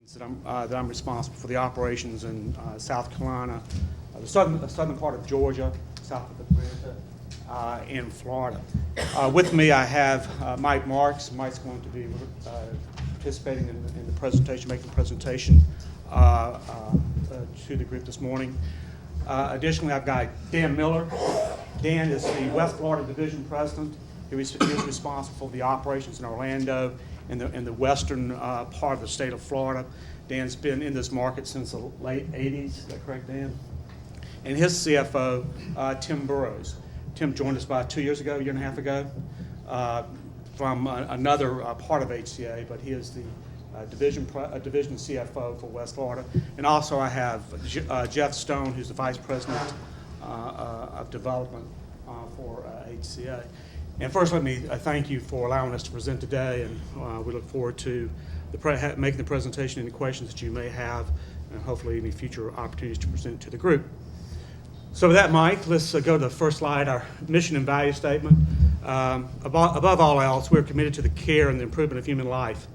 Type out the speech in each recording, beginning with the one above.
that I'm responsible for the operations in South Carolina, the southern part of Georgia, south of Atlanta, and Florida. With me, I have Mike Marks. Mike's going to be participating in the presentation, making the presentation to the group this morning. Additionally, I've got Dan Miller. Dan is the West Florida Division President. He is responsible for the operations in Orlando in the western part of the state of Florida. Dan's been in this market since the late 80s. Is that correct, Dan? And his CFO, Tim Burrows. Tim joined us about 2 years ago, a year and a half ago, from another part of HCA, but he is the division CFO for West Florida. And also I have Jeff Stone, who's the Vice President of Development for HCA. And first, let me thank you for allowing us to present today, and we look forward to making the presentation, any questions that you may have, and hopefully any future opportunities to present to the group. So with that, Mike, let's go to the first slide, our mission and value statement. Above all else, we're committed to the care and the improvement of human life.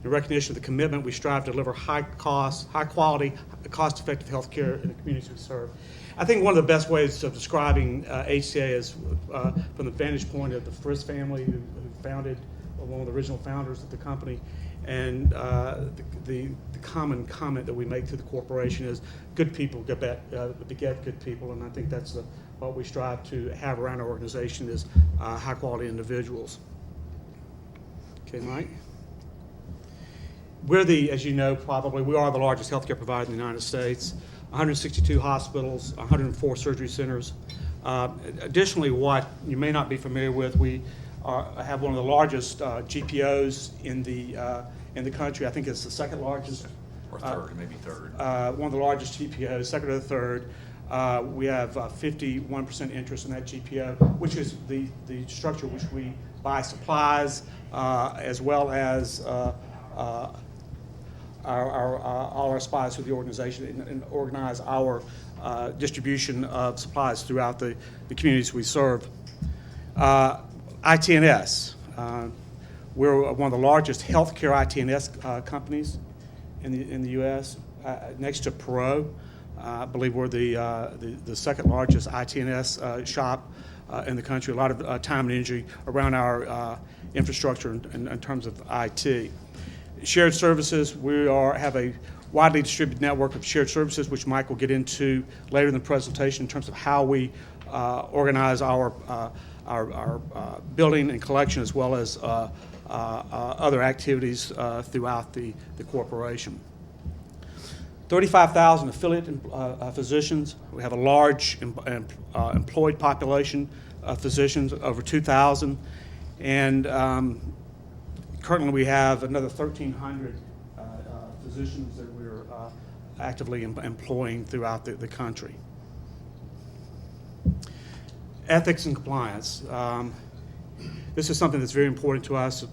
In recognition of the commitment, we strive to deliver high quality, cost-effective health care in the communities we serve. I think one of the best ways of describing HCA is from the vantage point of the Frist family, who founded, one of the original founders of the company. And the common comment that we make to the corporation is good people beget good people, and I think that's what we strive to have around our organization is high quality individuals. Okay, Mike? As you know, probably, we are the largest healthcare provider in the United States. 162 hospitals, 104 surgery centers. Additionally, what you may not be familiar with, we have one of the largest GPOs in the country. I think it's the second largest. Or third, maybe third. One of the largest GPOs, second or third. We have 51% interest in that GPO, which is the structure which we buy supplies as well as all our supplies through the organization and organize our distribution of supplies throughout the communities we serve. ITNS, we're one of the largest healthcare ITNS companies in the U.S. Next to Perot, I believe we're the second largest ITNS shop in the country. A lot of time and energy around our infrastructure in terms of IT. Shared services, we have a widely distributed network of shared services, which Mike will get into later in the presentation in terms of how we organize our building and collection as well as other activities throughout the corporation. 35,000 affiliate physicians. We have a large employed population of physicians, over 2,000. And currently we have another 1,300 physicians that we're actively employing throughout the country. Ethics and compliance. This is something that's very important to us.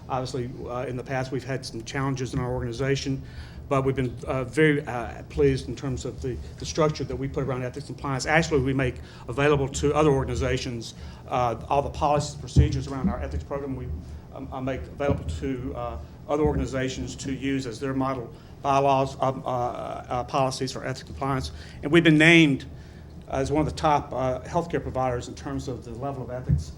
Obviously, in the past we've had some challenges in our organization, but we've been very pleased in terms of the structure that we put around ethics and compliance. Actually, we make available to other organizations all the policies and procedures around our ethics program. We make available to other organizations to use as their model bylaws, policies for ethics and compliance. And we've been named as one of the top healthcare providers in terms of the level of ethics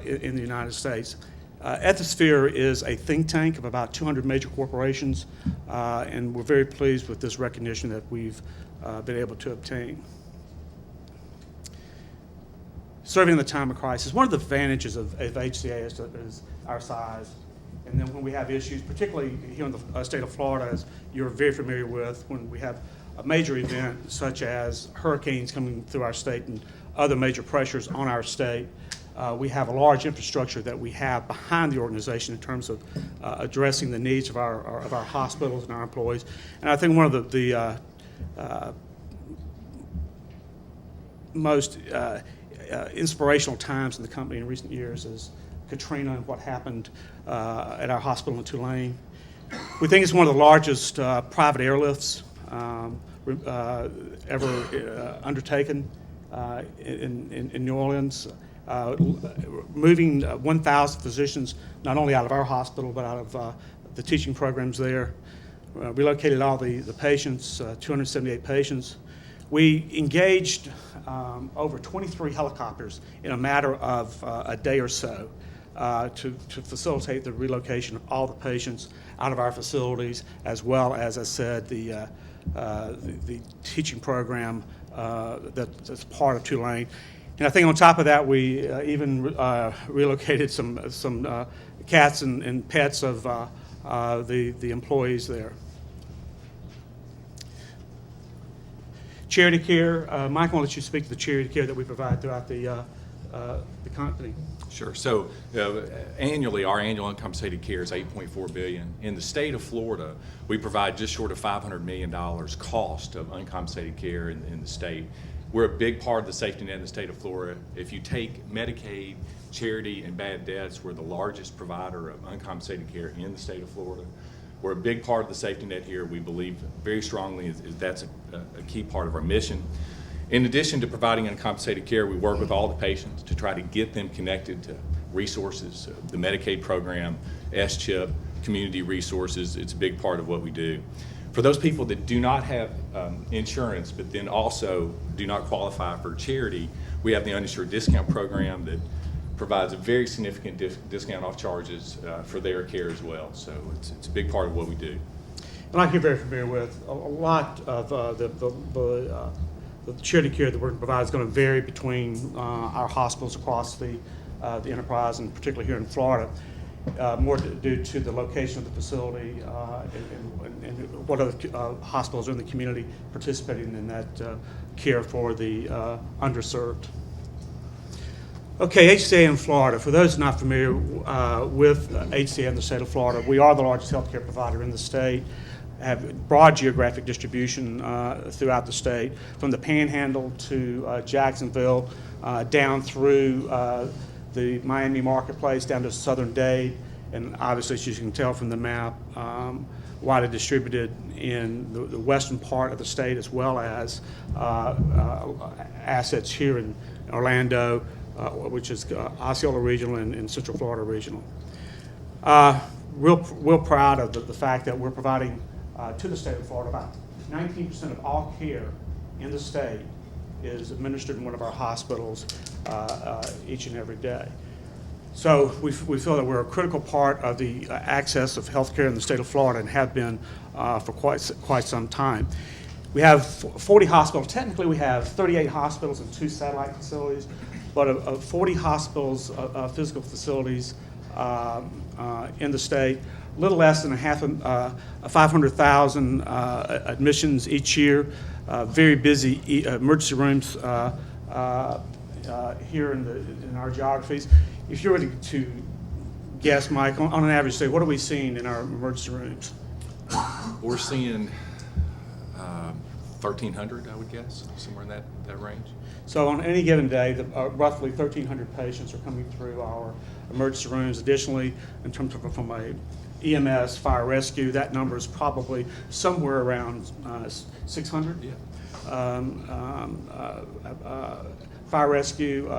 in the United States. Ethisphere is a think tank of about 200 major corporations, and we're very pleased with this recognition that we've been able to obtain. Serving in the time of crisis. One of the advantages of HCA is our size. And then when we have issues, particularly here in the state of Florida, as you're very familiar with, when we have a major event such as hurricanes coming through our state and other major pressures on our state, we have a large infrastructure that we have behind the organization in terms of addressing the needs of our hospitals and our employees. And I think one of the most inspirational times in the company in recent years is Katrina and what happened at our hospital in Tulane. We think it's one of the largest private airlifts ever undertaken in New Orleans, moving 1,000 physicians not only out of our hospital but out of the teaching programs there. relocated all the patients, 278 patients. We engaged over 23 helicopters in a matter of a day or so to facilitate the relocation of all the patients out of our facilities, as well as I said, the teaching program that's part of Tulane. And I think on top of that, we even relocated some cats and pets of the employees there. Charity care, Mike, I'll let you speak to the charity care that we provide throughout the company. Sure. So annually, our annual uncompensated care is $8.4 billion. In the state of Florida, we provide just short of $500 million cost of uncompensated care in the state. We're a big part of the safety net in the state of Florida. If you take Medicaid, charity, and bad debts, we're the largest provider of uncompensated care in the state of Florida. We're a big part of the safety net here. We believe very strongly that's a key part of our mission. In addition to providing uncompensated care, we work with all the patients to try to get them connected to resources, the Medicaid program, S-CHIP, community resources. It's a big part of what we do. For those people that do not have insurance, but then also do not qualify for charity, we have the uninsured discount program that provides a very significant discount off charges for their care as well. So it's a big part of what we do. And like you're very familiar with, a lot of the charity care that we're going to provide is going to vary between our hospitals across the enterprise, and particularly here in Florida, more due to the location of the facility and what other hospitals are in the community participating in that care for the underserved. Okay, HCA in Florida. For those not familiar with HCA in the state of Florida, we are the largest healthcare provider in the state, have broad geographic distribution throughout the state, from the Panhandle to Jacksonville, down through the Miami marketplace, down to Southern Dade, and obviously, as you can tell from the map, widely distributed in the western part of the state, as well as assets here in Orlando, which is Osceola Regional and Central Florida Regional. Real proud of the fact that we're providing to the state of Florida about 19% of all care in the state is administered in one of our hospitals each and every day. So we feel that we're a critical part of the access of health care in the state of Florida, and have been for quite some time. We have 40 hospitals. Technically, we have 38 hospitals and 2 satellite facilities, but of 40 hospitals, physical facilities in the state, a little less than 500,000 admissions each year. Very busy emergency rooms here in our geographies. If you were to guess, Mike, on an average, say, what are we seeing in our emergency rooms? We're seeing 1,300, I would guess, somewhere in that range. So on any given day, roughly 1,300 patients are coming through our emergency rooms. Additionally, in terms of from a EMS, fire rescue, that number is probably somewhere around 600. Yeah. Fire rescue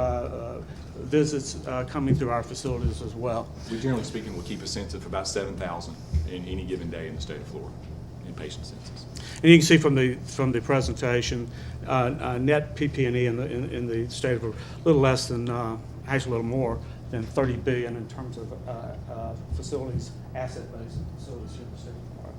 visits coming through our facilities as well. We generally speaking will keep a census of about 7,000 in any given day in the state of Florida, in patient census. And you can see from the presentation, net PP&E in the state of a little less than, actually a little more than $30 billion in terms of facilities, asset-based facilities here in the state of Florida.